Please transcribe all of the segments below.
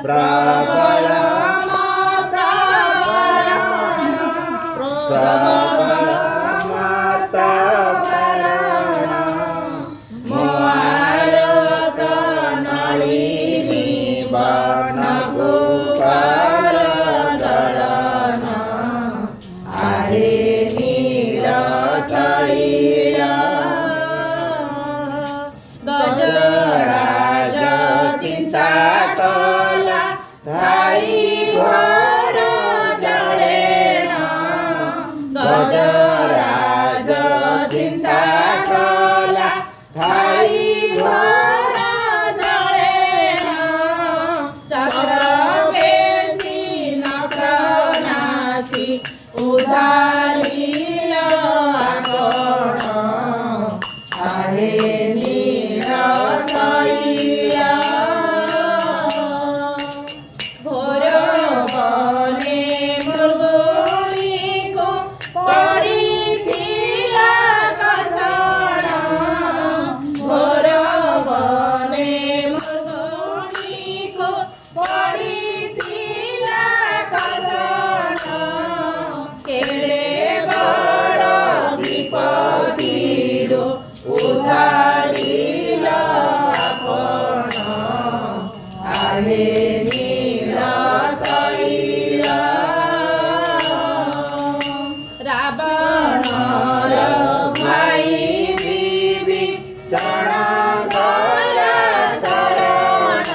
प्रबल माता प्रबल माता मुआरत नलिनी बन गोपाल दलन आहे नील शैल गजराज चिंता कला धाई घर जलेण गजराज चिंता कला धाई घर जलेण चक्र बेसी नक्र नासी उधारिल आपण आहे नील शैल घोर बने मृगुणीको पडिथिला कसण घोर बने मृगुणीको पडिथिला कसण केडे बड विपत्तिरो उधारिल आपण आहे नील शैल रावणर भाई विभीषण गला शरण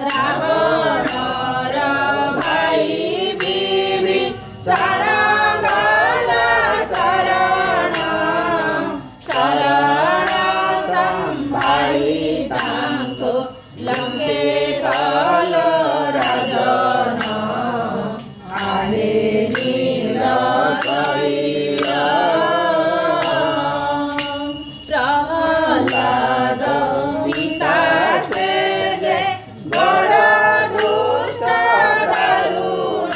रावणर भाई विभीषण गला शरण शरण संभाळी तांको लंके कल राजन आहे नील शैल प्रहलाद पिता से जे बड़ दुष्ट दारुण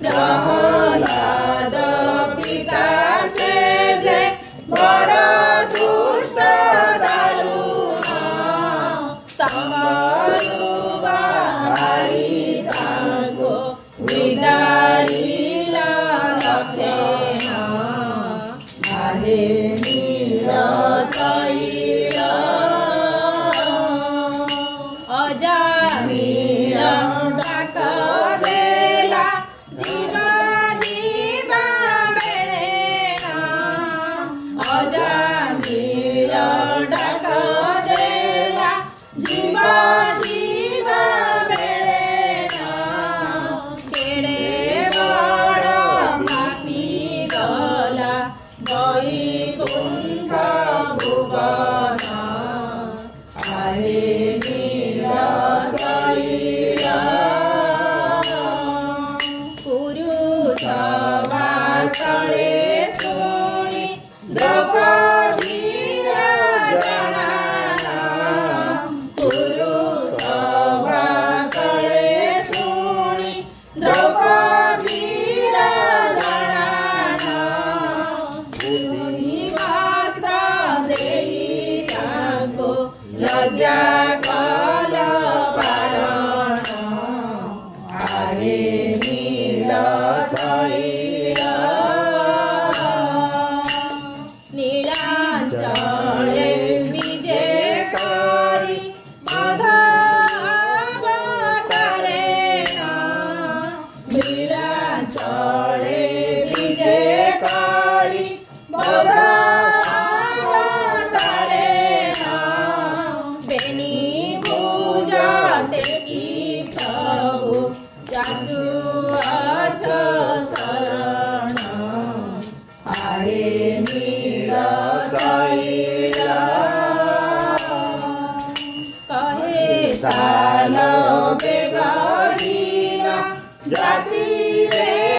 प्रहलाद पिता से जे बड़ दुष्ट दारुण तमरु बाहारी तांको विदारिल लक्षण आहे नील शैल अजामिल डाक देला जीवा जीवा बेळेण अजामिल डाक देला जीवा जीवा बेळेण केडे बड पापी गला वैकुंठ भुवन आहे नील शैल पुरुष वासळे सुणी द्रौपदीर जनाना पुरुष वासळे सुणी द्रौपदीर जनाना वस्त्र देई तांको लज्जा कल पारण आहे नील शैल नीलांचले विजे करी मधावतारेण नीलांचले विजे करी मधावतारेण बेनी पूजा टेकी प्रभु जासु अच शरण आहे नील शैल कहे साल बेगरीना जाति रे